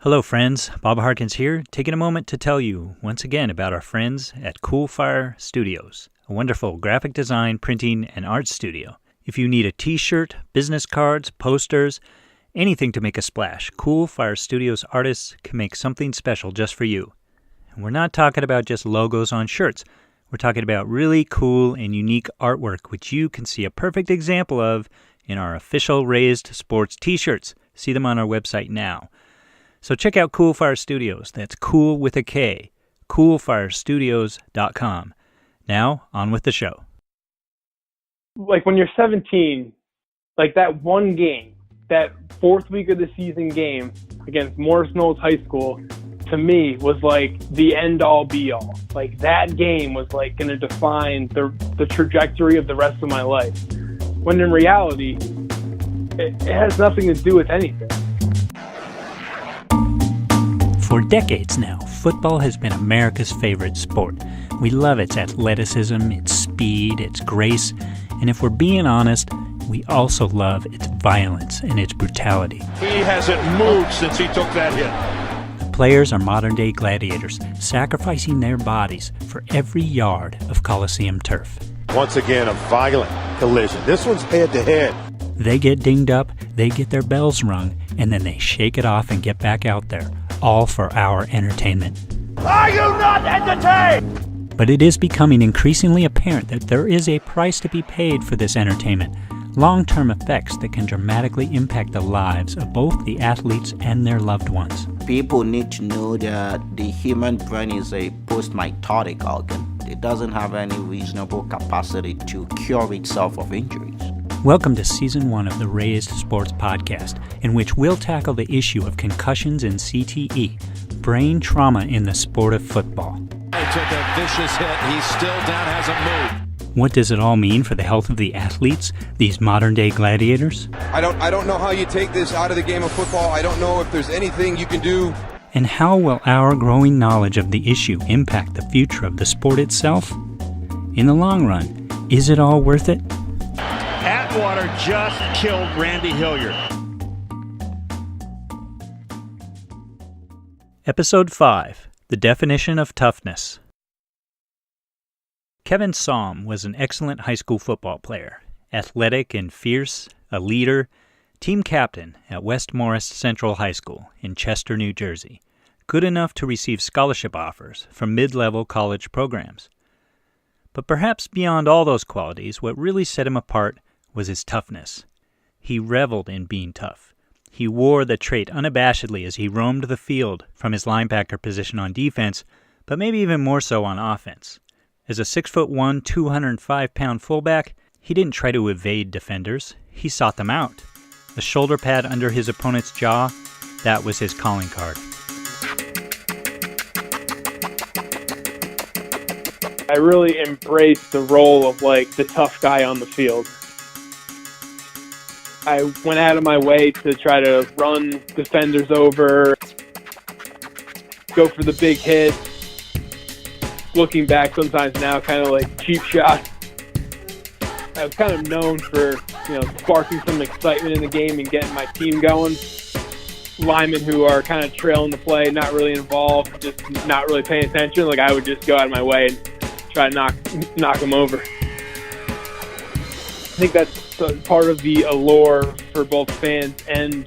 Hello friends, Bob Harkins here, taking a moment to tell you once again about our friends at Coolfire Studios, a wonderful graphic design, printing, and art studio. If you need a t-shirt, business cards, posters, anything to make a splash, Coolfire Studios artists can make something special just for you. And we're not talking about just logos on shirts. We're talking about really cool and unique artwork, which you can see a perfect example of in our official Razed Sports t-shirts. See them on our website now. So check out Coolfire Studios. That's cool with a K. Coolfirestudios.com. Now, on with the show. Like when you're 17, like that one game, that fourth week of the season game against Morris Knowles High School, to me was like the end all be all. Like that game was like going to define the trajectory of the rest of my life. When in reality, it has nothing to do with anything. For decades now, football has been America's favorite sport. We love its athleticism, its speed, its grace, and if we're being honest, we also love its violence and its brutality. He hasn't moved since he took that hit. The players are modern-day gladiators, sacrificing their bodies for every yard of Coliseum turf. Once again, a violent collision. This one's head-to-head. They get dinged up, they get their bells rung, and then they shake it off and get back out there, all for our entertainment. Are you not entertained? But it is becoming increasingly apparent that there is a price to be paid for this entertainment. Long-term effects that can dramatically impact the lives of both the athletes and their loved ones. People need to know that the human brain is a post-mitotic organ. It doesn't have any reasonable capacity to cure itself of injuries. Welcome to Season 1 of the Razed Sports podcast, in which we'll tackle the issue of concussions and CTE, brain trauma in the sport of football. He took a vicious hit. He's still down, hasn't moved. What does it all mean for the health of the athletes, these modern-day gladiators? I don't know how you take this out of the game of football. I don't know if there's anything you can do. And how will our growing knowledge of the issue impact the future of the sport itself? In the long run, is it all worth it? Atwater just killed Randy Hilliard. Episode 5, The Definition of Toughness. Kevin Saum was an excellent high school football player, athletic and fierce, a leader, team captain at West Morris Central High School in Chester, New Jersey, good enough to receive scholarship offers from mid-level college programs. But perhaps beyond all those qualities, what really set him apart was his toughness. He reveled in being tough. He wore the trait unabashedly as he roamed the field from his linebacker position on defense, but maybe even more so on offense. As a 6'1", 205-pound fullback, he didn't try to evade defenders. He sought them out. A shoulder pad under his opponent's jaw, that was his calling card. I really embraced the role of like the tough guy on the field. I went out of my way to try to run defenders over, go for the big hit. Looking back sometimes now, kind of like cheap shot. I was kind of known for, sparking some excitement in the game and getting my team going. Linemen who are kind of trailing the play, not really involved, just not really paying attention. Like I would just go out of my way and try to knock them over. I think that's part of the allure for both fans and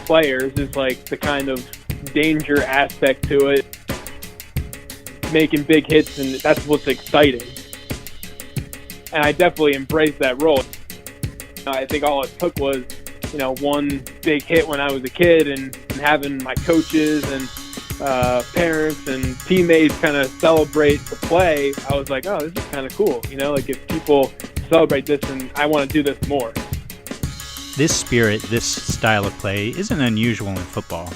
players is like the kind of danger aspect to it. Making big hits, and that's what's exciting. And I definitely embraced that role. I think all it took was, one big hit when I was a kid and having my coaches and parents and teammates kind of celebrate the play. I was like, oh, this is kind of cool. Like if people celebrate this, and I want to do this more. This spirit, this style of play isn't unusual in football.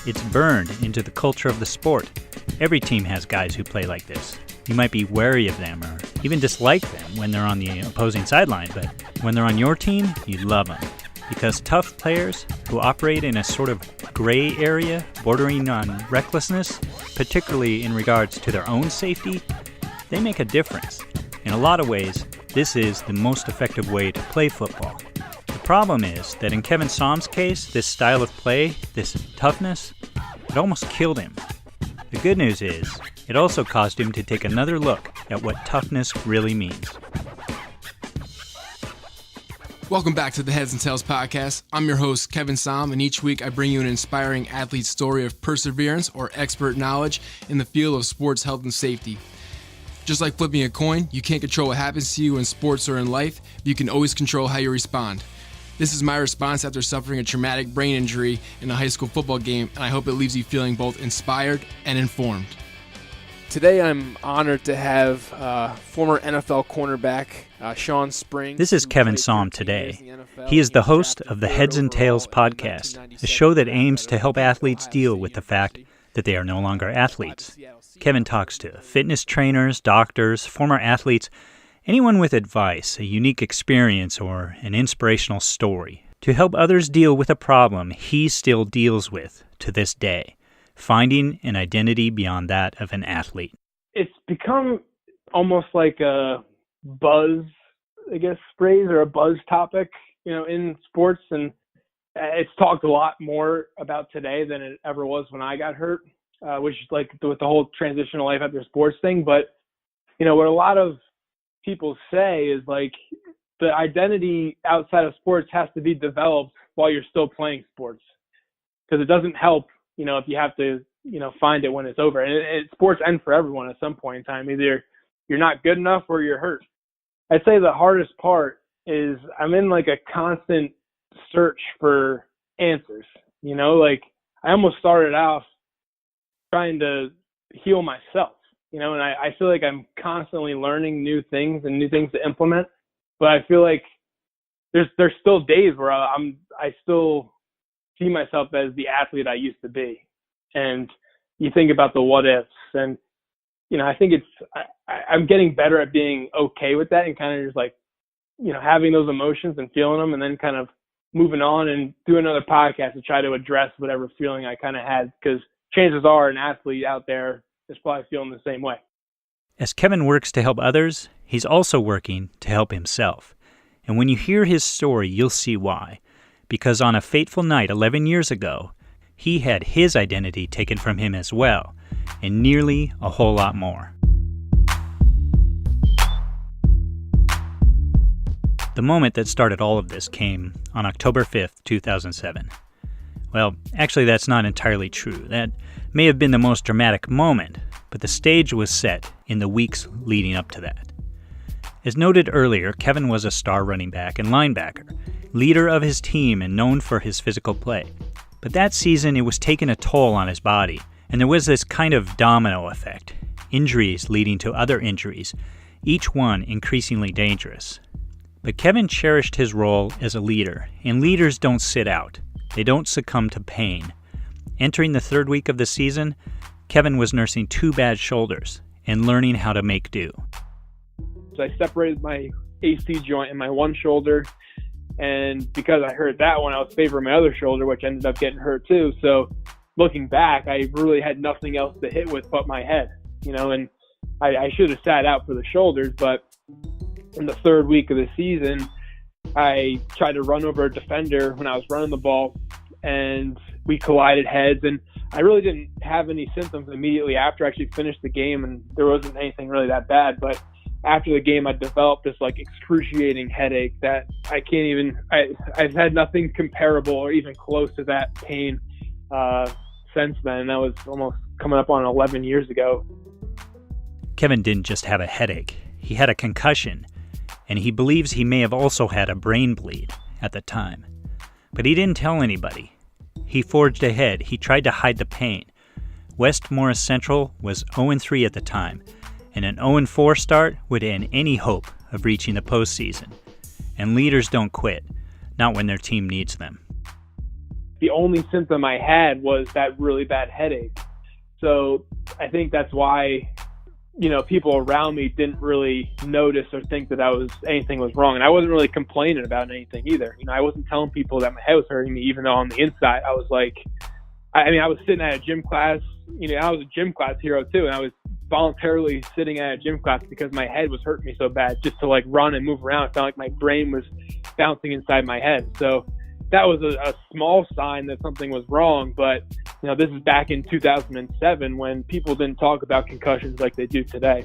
It's burned into the culture of the sport. Every team has guys who play like this. You might be wary of them or even dislike them when they're on the opposing sideline, but when they're on your team, you love them. Because tough players who operate in a sort of gray area bordering on recklessness, particularly in regards to their own safety, they make a difference. In a lot of ways, this is the most effective way to play football. The problem is that in Kevin Saum's case, this style of play, this toughness, It almost killed him. The good news is, it also caused him to take another look at what toughness really means. Welcome back to the Heads and Tails podcast. I'm your host, Kevin Saum, and each week I bring you an inspiring athlete story of perseverance or expert knowledge in the field of sports health and safety. Just like flipping a coin, you can't control what happens to you in sports or in life, but you can always control how you respond. This is my response after suffering a traumatic brain injury in a high school football game, and I hope it leaves you feeling both inspired and informed. Today I'm honored to have former NFL cornerback Shawn Springs. This is Kevin Saum today. He is the host of the Heads and Tails podcast, a show that aims to help athletes deal with the fact that they are no longer athletes. Kevin talks to fitness trainers, doctors, former athletes, anyone with advice, a unique experience, or an inspirational story to help others deal with a problem he still deals with to this day. Finding an identity beyond that of an athlete. It's become almost like a buzz, I guess, phrase or a buzz topic, in sports. And it's talked a lot more about today than it ever was when I got hurt, which is like with the whole transitional life after sports thing. But, what a lot of people say is like the identity outside of sports has to be developed while you're still playing sports, because it doesn't help if you have to, find it when it's over. And it's sports end for everyone at some point in time. Either you're not good enough or you're hurt. I'd say the hardest part is I'm in like a constant search for answers. Like I almost started off trying to heal myself, and I feel like I'm constantly learning new things and new things to implement. But I feel like there's still days where I still see myself as the athlete I used to be. And you think about the what ifs, and I think I'm getting better at being okay with that and kind of just like having those emotions and feeling them, and then kind of moving on and do another podcast to try to address whatever feeling I kind of had, because chances are an athlete out there is probably feeling the same way. As Kevin works to help others, he's also working to help himself. And when you hear his story, you'll see why. Because on a fateful night 11 years ago, he had his identity taken from him as well, and nearly a whole lot more. The moment that started all of this came on October 5th, 2007. Well, actually that's not entirely true. That may have been the most dramatic moment, but the stage was set in the weeks leading up to that. As noted earlier, Kevin was a star running back and linebacker, leader of his team and known for his physical play. But that season, it was taking a toll on his body, and there was this kind of domino effect, injuries leading to other injuries, each one increasingly dangerous. But Kevin cherished his role as a leader, and leaders don't sit out. They don't succumb to pain. Entering the third week of the season, Kevin was nursing 2 bad shoulders and learning how to make do. So I separated my AC joint in my one shoulder, and because I hurt that one, I was favoring my other shoulder, which ended up getting hurt too. So looking back, I really had nothing else to hit with but my head, and I should have sat out for the shoulders. But in the third week of the season, I tried to run over a defender when I was running the ball, and we collided heads. And I really didn't have any symptoms immediately after I actually finished the game, and there wasn't anything really that bad. But after the game, I developed this like excruciating headache that I can't even, I've had nothing comparable or even close to that pain since then. That was almost coming up on 11 years ago. Kevin didn't just have a headache. He had a concussion, and he believes he may have also had a brain bleed at the time. But he didn't tell anybody. He forged ahead. He tried to hide the pain. West Morris Central was 0-3 at the time, and an 0-4 start would end any hope of reaching the postseason. And leaders don't quit, not when their team needs them. The only symptom I had was that really bad headache. So I think that's why, people around me didn't really notice or think that anything was wrong. And I wasn't really complaining about anything either. I wasn't telling people that my head was hurting me, even though on the inside I was like, I was sitting at a gym class. I was a gym class hero too, and I was voluntarily sitting at a gym class because my head was hurting me so bad, just to like run and move around. It felt like my brain was bouncing inside my head. So that was a small sign that something was wrong. But, this is back in 2007 when people didn't talk about concussions like they do today.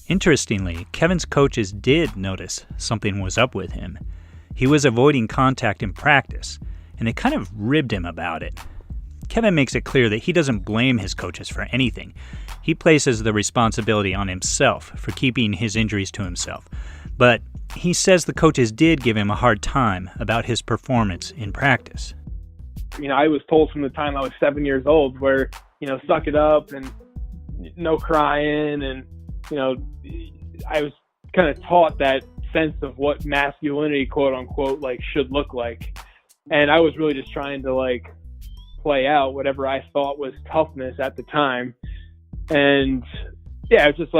Interestingly, Kevin's coaches did notice something was up with him. He was avoiding contact in practice, and they kind of ribbed him about it. Kevin makes it clear that he doesn't blame his coaches for anything. He places the responsibility on himself for keeping his injuries to himself. But he says the coaches did give him a hard time about his performance in practice. I was told from the time I was 7 years old where, suck it up and no crying. And, I was kind of taught that sense of what masculinity, quote unquote, should look like. And I was really just trying to play out whatever I thought was toughness at the time. And yeah, it's just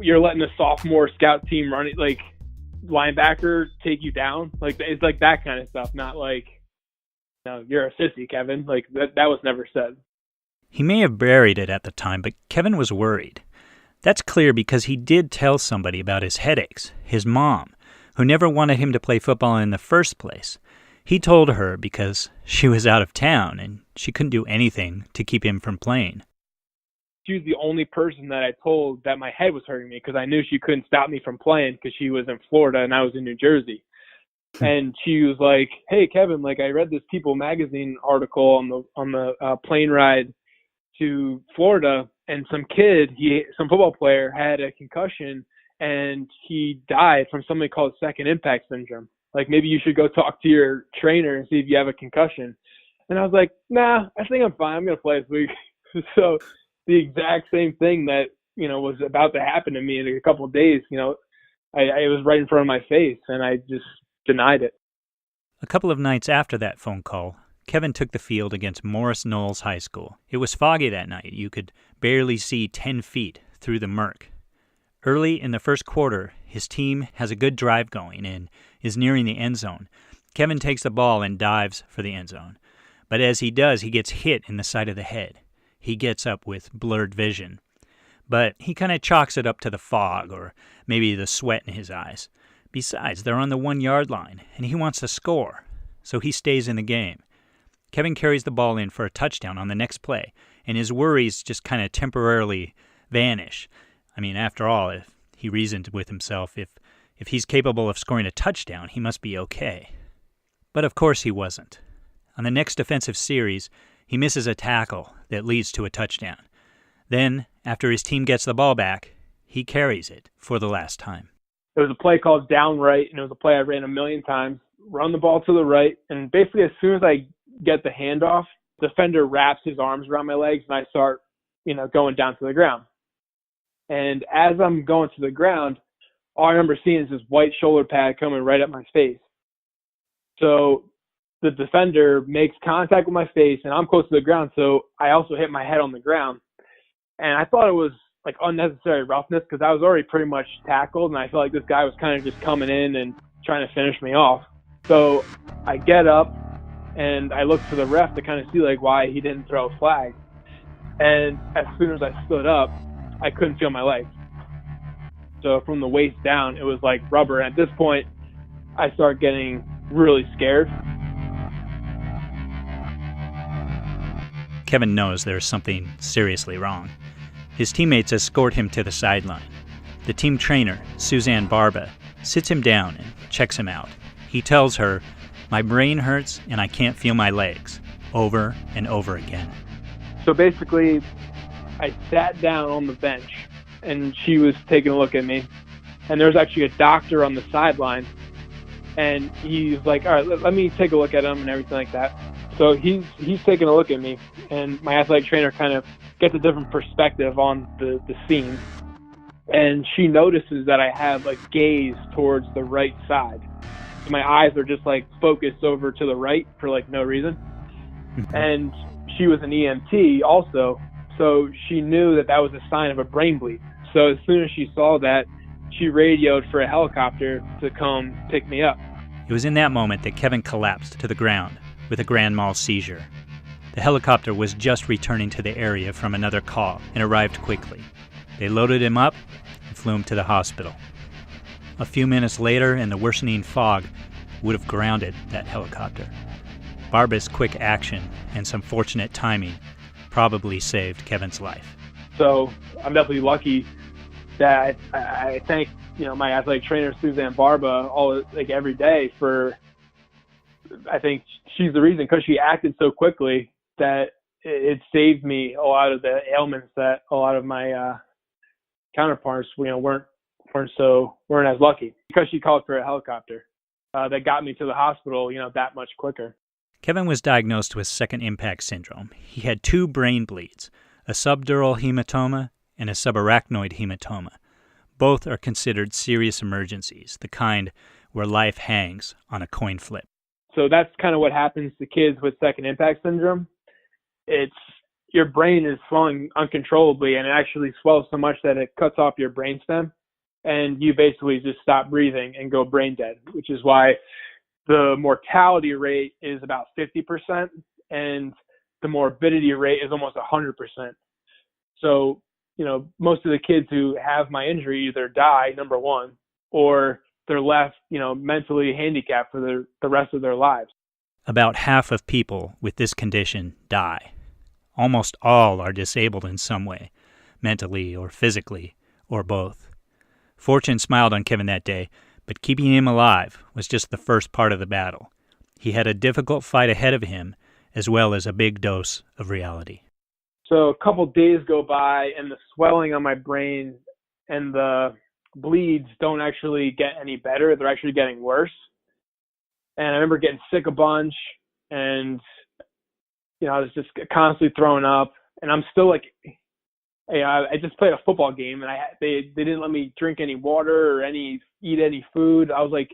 you're letting a sophomore scout team run it, linebacker take you down. It's that kind of stuff, not you're a sissy, Kevin. That was never said. He may have buried it at the time, but Kevin was worried. That's clear because he did tell somebody about his headaches, his mom, who never wanted him to play football in the first place. He told her because she was out of town and she couldn't do anything to keep him from playing. She was the only person that I told that my head was hurting me because I knew she couldn't stop me from playing because she was in Florida and I was in New Jersey. And she was like, "Hey, Kevin, I read this People magazine article on the plane ride to Florida, and some football player had a concussion and he died from something called second impact syndrome. Maybe you should go talk to your trainer and see if you have a concussion." And I was like, "Nah, I think I'm fine. I'm going to play this week." So the exact same thing that, was about to happen to me in a couple of days, it was right in front of my face and I just denied it. A couple of nights after that phone call, Kevin took the field against Morris Knowles High School. It was foggy that night. You could barely see 10 feet through the murk. Early in the first quarter, his team has a good drive going and is nearing the end zone. Kevin takes the ball and dives for the end zone. But as he does, he gets hit in the side of the head. He gets up with blurred vision. But he kind of chalks it up to the fog or maybe the sweat in his eyes. Besides, they're on the 1-yard line, and he wants to score, so he stays in the game. Kevin carries the ball in for a touchdown on the next play, and his worries just kind of temporarily vanish. After all, if he reasoned with himself, if he's capable of scoring a touchdown, he must be okay. But of course he wasn't. On the next defensive series, he misses a tackle that leads to a touchdown. Then, after his team gets the ball back, he carries it for the last time. It was a play called down right, and it was a play I ran a million times. Run the ball to the right, and basically as soon as I get the handoff, the defender wraps his arms around my legs, and I start, going down to the ground. And as I'm going to the ground, all I remember seeing is this white shoulder pad coming right at my face. So the defender makes contact with my face, and I'm close to the ground, so I also hit my head on the ground. And I thought it was unnecessary roughness because I was already pretty much tackled, and I felt like this guy was kind of just coming in and trying to finish me off. So I get up and I look to the ref to kind of see why he didn't throw a flag. And as soon as I stood up, I couldn't feel my legs. So from the waist down, it was like rubber. And at this point, I started getting really scared. Kevin knows there's something seriously wrong. His teammates escort him to the sideline. The team trainer, Suzanne Barba, sits him down and checks him out. He tells her, "My brain hurts and I can't feel my legs," over and over again. So basically, I sat down on the bench and she was taking a look at me. And there was actually a doctor on the sideline. And he's like, "All right, let me take a look at him," and everything like that. So he's taking a look at me, and my athletic trainer kind of gets a different perspective on the scene. And she notices that I have gaze towards the right side. So my eyes are just focused over to the right for no reason. And she was an EMT also, so she knew that was a sign of a brain bleed. So as soon as she saw that, she radioed for a helicopter to come pick me up. It was in that moment that Kevin collapsed to the ground with a grand mal seizure. The helicopter was just returning to the area from another call and arrived quickly. They loaded him up and flew him to the hospital. A few minutes later, in the worsening fog, would have grounded that helicopter. Barba's quick action and some fortunate timing probably saved Kevin's life. So I'm definitely lucky that I thank my athletic trainer Suzanne Barba every day for. I think she's the reason, because she acted so quickly that it saved me a lot of the ailments that a lot of my counterparts weren't as lucky, because she called for a helicopter that got me to the hospital that much quicker. Kevin was diagnosed with second impact syndrome. He had 2 brain bleeds, a subdural hematoma and a subarachnoid hematoma. Both are considered serious emergencies, the kind where life hangs on a coin flip. So that's kind of what happens to kids with second impact syndrome. It's your brain is swelling uncontrollably, and it actually swells so much that it cuts off your brainstem, and you basically just stop breathing and go brain dead, which is why the mortality rate is about 50%, and the morbidity rate is almost 100%. So, most of the kids who have my injury either die, number one, or they're left, mentally handicapped for the rest of their lives. About half of people with this condition die. Almost all are disabled in some way, mentally or physically, or both. Fortune smiled on Kevin that day, but keeping him alive was just the first part of the battle. He had a difficult fight ahead of him, as well as a big dose of reality. So a couple days go by, and the swelling on my brain and the bleeds don't actually get any better. They're actually getting worse. And I remember getting sick a bunch, and I was just constantly throwing up. And I'm still I just played a football game, and they didn't let me drink any water or eat any food. I was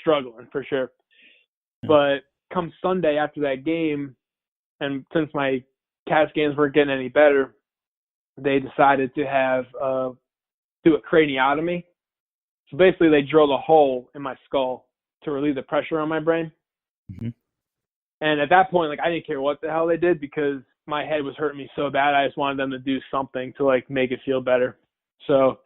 struggling for sure. But come Sunday after that game, and since my CAT scans weren't getting any better, they decided to do a craniotomy. So basically they drilled a hole in my skull to relieve the pressure on my brain. Mm-hmm. And at that point, I didn't care what the hell they did, because my head was hurting me so bad. I just wanted them to do something to make it feel better. So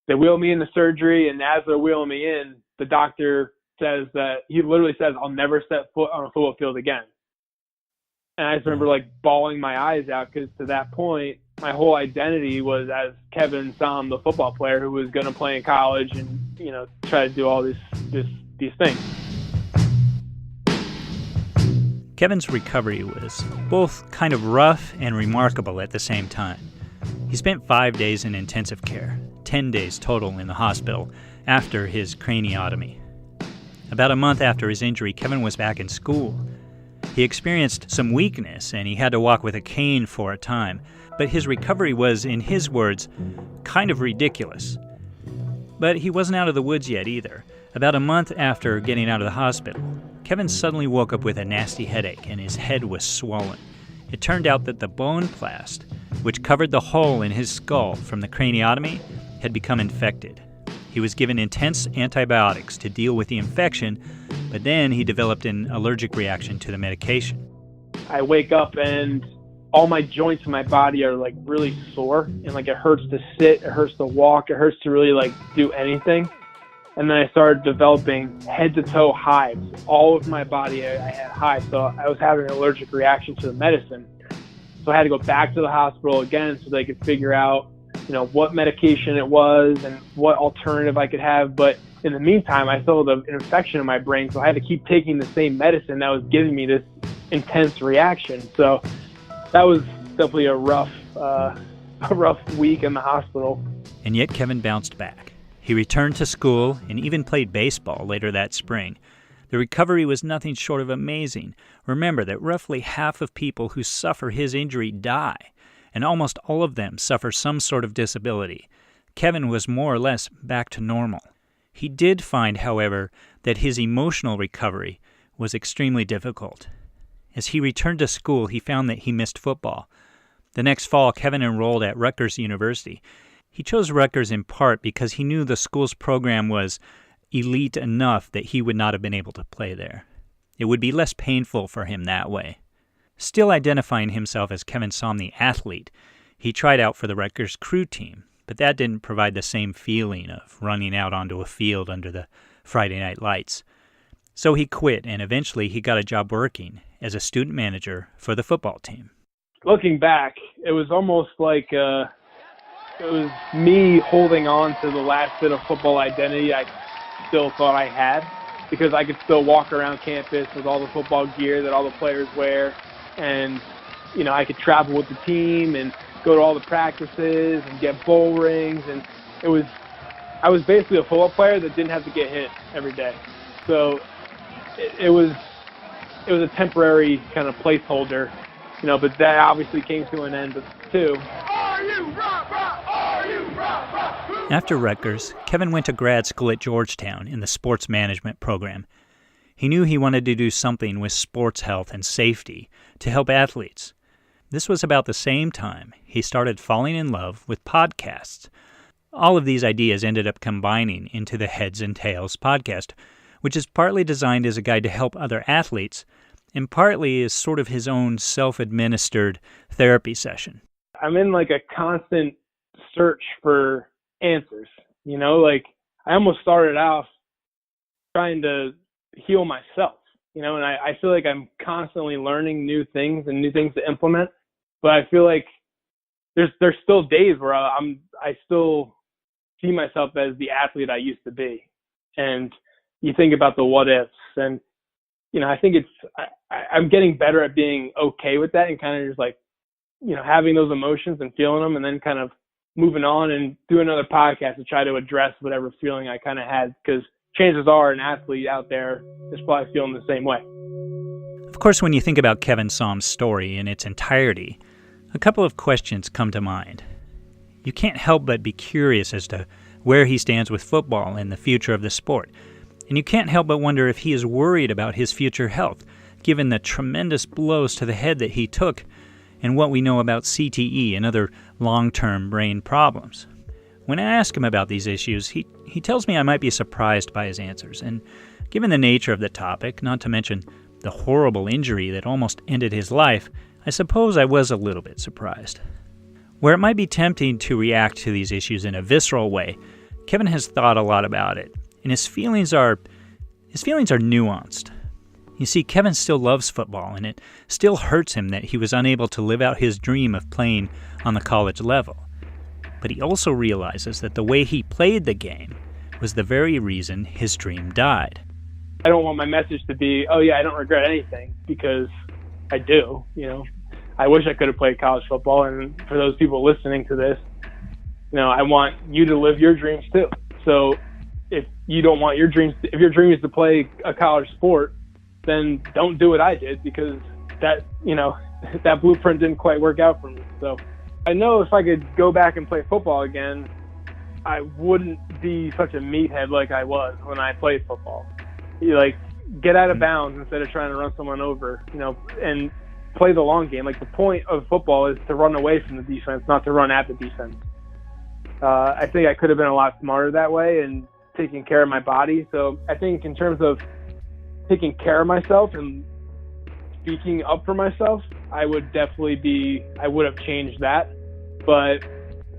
they wheeled me into surgery, and as they're wheeling me in, the doctor he literally says, "I'll never set foot on a football field again." And I just remember bawling my eyes out, because to that point, my whole identity was as Kevin Saum, the football player who was going to play in college and, try to do all these things. Kevin's recovery was both kind of rough and remarkable at the same time. He spent 5 days in intensive care, 10 days total in the hospital after his craniotomy. About a month after his injury, Kevin was back in school. He experienced some weakness, and he had to walk with a cane for a time, but his recovery was, in his words, kind of ridiculous. But he wasn't out of the woods yet either. About a month after getting out of the hospital, Kevin suddenly woke up with a nasty headache, and his head was swollen. It turned out that the bone plast, which covered the hole in his skull from the craniotomy, had become infected. He was given intense antibiotics to deal with the infection, but then he developed an allergic reaction to the medication. I wake up and all my joints in my body are really sore, and it hurts to sit, it hurts to walk, it hurts to really do anything. And then I started developing head to toe hives. All of my body, I had hives, so I was having an allergic reaction to the medicine. So I had to go back to the hospital again so they could figure out what medication it was and what alternative I could have. But in the meantime, I still had an infection in my brain, so I had to keep taking the same medicine that was giving me this intense reaction. So that was definitely a rough week in the hospital. And yet Kevin bounced back. He returned to school and even played baseball later that spring. The recovery was nothing short of amazing. Remember that roughly half of people who suffer his injury die, and almost all of them suffer some sort of disability. Kevin was more or less back to normal. He did find, however, that his emotional recovery was extremely difficult. As he returned to school, he found that he missed football. The next fall, Kevin enrolled at Rutgers University. He chose Rutgers in part because he knew the school's program was elite enough that he would not have been able to play there. It would be less painful for him that way. Still identifying himself as Kevin Saum the athlete, he tried out for the Rutgers crew team, but that didn't provide the same feeling of running out onto a field under the Friday night lights. So he quit, and eventually he got a job working as a student manager for the football team. Looking back, it was almost like it was me holding on to the last bit of football identity I still thought I had, because I could still walk around campus with all the football gear that all the players wear, and I could travel with the team and go to all the practices and get bowl rings, and I was basically a football player that didn't have to get hit every day. So it was a temporary kind of placeholder, but that obviously came to an end too. After Rutgers, Kevin went to grad school at Georgetown in the sports management program. He knew he wanted to do something with sports health and safety to help athletes. This was about the same time he started falling in love with podcasts. All of these ideas ended up combining into the Heads and Tails podcast, which is partly designed as a guide to help other athletes, and partly is sort of his own self-administered therapy session. I'm in like a constant search for answers, I almost started off trying to heal myself, and I feel like I'm constantly learning new things and new things to implement, but I feel like there's still days where I still see myself as the athlete I used to be. And you think about the what ifs, and I think I'm getting better at being okay with that and kind of just like, having those emotions and feeling them, and then kind of moving on and do another podcast to try to address whatever feeling I kind of had, because chances are an athlete out there is probably feeling the same way. Of course, when you think about Kevin Saum's story in its entirety, a couple of questions come to mind. You can't help but be curious as to where he stands with football and the future of the sport. And you can't help but wonder if he is worried about his future health, given the tremendous blows to the head that he took and what we know about CTE and other long-term brain problems. When I ask him about these issues, he tells me I might be surprised by his answers. And given the nature of the topic, not to mention the horrible injury that almost ended his life, I suppose I was a little bit surprised. Where it might be tempting to react to these issues in a visceral way, Kevin has thought a lot about it, and his feelings are nuanced. You see, Kevin still loves football, and it still hurts him that he was unable to live out his dream of playing on the college level. But he also realizes that the way he played the game was the very reason his dream died. I don't want my message to be, oh yeah, I don't regret anything, because I do, I wish I could have played college football, and for those people listening to this, I want you to live your dreams too. So if you don't want your dreams, if your dream is to play a college sport, then don't do what I did, because that blueprint didn't quite work out for me. So I know if I could go back and play football again, I wouldn't be such a meathead like I was when I played football. Get out of bounds instead of trying to run someone over, and play the long game. The point of football is to run away from the defense, not to run at the defense. I think I could have been a lot smarter that way and taking care of my body. So I think in terms of taking care of myself and speaking up for myself, I would have changed that, but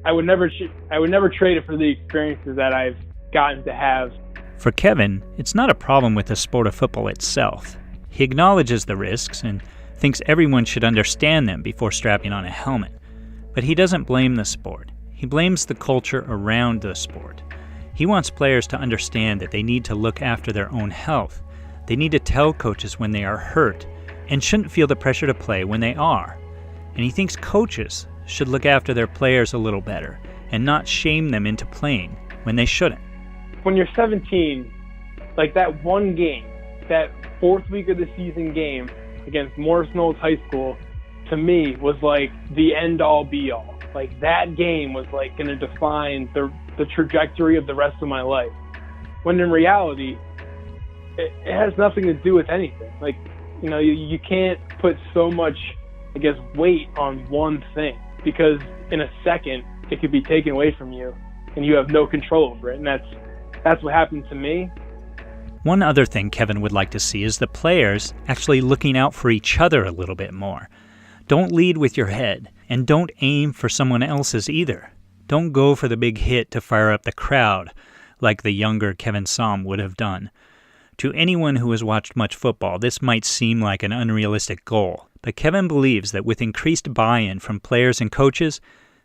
I would never trade it for the experiences that I've gotten to have. For Kevin, it's not a problem with the sport of football itself. He acknowledges the risks and thinks everyone should understand them before strapping on a helmet. But he doesn't blame the sport. He blames the culture around the sport. He wants players to understand that they need to look after their own health. They need to tell coaches when they are hurt and shouldn't feel the pressure to play when they are. And he thinks coaches should look after their players a little better and not shame them into playing when they shouldn't. When you're 17, that one game, that fourth week of the season game against Morris Knowles High School, to me was the end-all be-all. That game was going to define the trajectory of the rest of my life. When in reality, it has nothing to do with anything. You can't put so much, weight on one thing, because in a second it could be taken away from you and you have no control over it. And that's what happened to me. One other thing Kevin would like to see is the players actually looking out for each other a little bit more. Don't lead with your head, and don't aim for someone else's either. Don't go for the big hit to fire up the crowd like the younger Kevin Saum would have done. To anyone who has watched much football, this might seem like an unrealistic goal, but Kevin believes that with increased buy-in from players and coaches,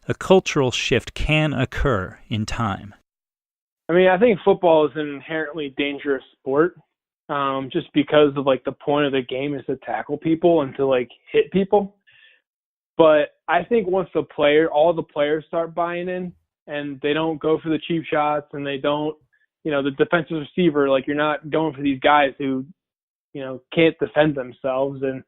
a cultural shift can occur in time. I mean, I think football is an inherently dangerous sport, just because of like the point of the game is to tackle people and to like hit people. But I think once all the players start buying in and they don't go for the cheap shots and they don't, the defensive receiver, like you're not going for these guys who, can't defend themselves. And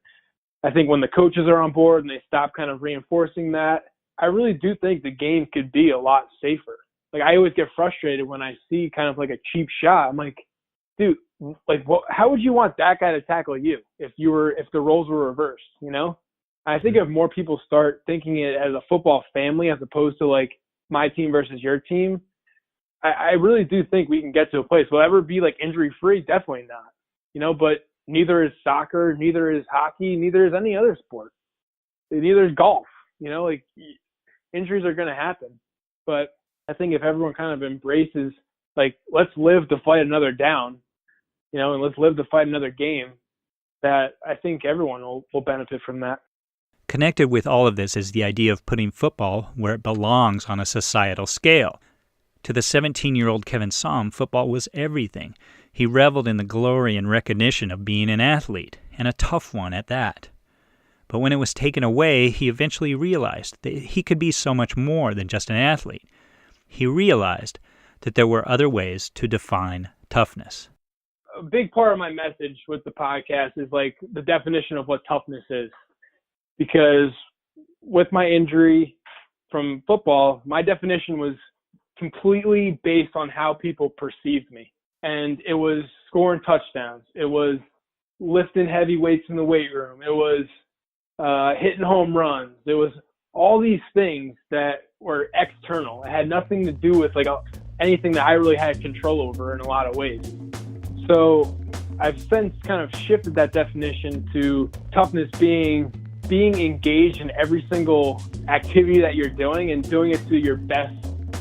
I think when the coaches are on board and they stop kind of reinforcing that, I really do think the game could be a lot safer. Like I always get frustrated when I see kind of like a cheap shot. I'm like, dude, like how would you want that guy to tackle you if the roles were reversed, I think if more people start thinking it as a football family as opposed to like my team versus your team, I really do think we can get to a place. Will it ever be like injury free? Definitely not. But neither is soccer, neither is hockey, neither is any other sport. Neither is golf. Like injuries are going to happen. But I think if everyone kind of embraces like, let's live to fight another down, and let's live to fight another game, that I think everyone will benefit from that. Connected with all of this is the idea of putting football where it belongs on a societal scale. To the 17-year-old Kevin Saum, football was everything. He reveled in the glory and recognition of being an athlete, and a tough one at that. But when it was taken away, he eventually realized that he could be so much more than just an athlete. He realized that there were other ways to define toughness. A big part of my message with the podcast is like the definition of what toughness is. Because with my injury from football, my definition was completely based on how people perceived me. And it was scoring touchdowns. It was lifting heavy weights in the weight room. It was hitting home runs. It was all these things that were external. It had nothing to do with like anything that I really had control over in a lot of ways. So I've since kind of shifted that definition to toughness being engaged in every single activity that you're doing and doing it to your best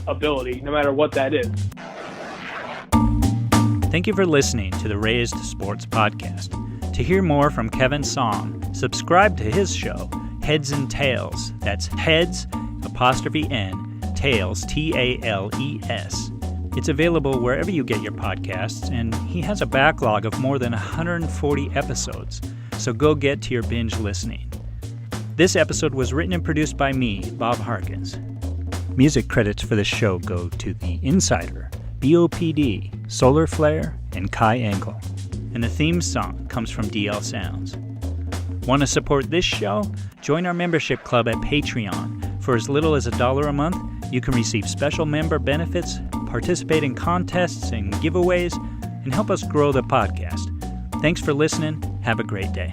ability, no matter what that is. Thank you for listening to the Razed Sports Podcast. To hear more from Kevin Saum, subscribe to his show, Heads and Tails. That's Heads, N, Tails, Tales. It's available wherever you get your podcasts, and he has a backlog of more than 140 episodes, so go get to your binge listening. This episode was written and produced by me, Bob Harkins. Music credits for this show go to The Insider, BOPD, Solar Flare, and Kai Engel. And the theme song comes from DL Sounds. Want to support this show? Join our membership club at Patreon. For as little as $1 a month, you can receive special member benefits, participate in contests and giveaways, and help us grow the podcast. Thanks for listening. Have a great day.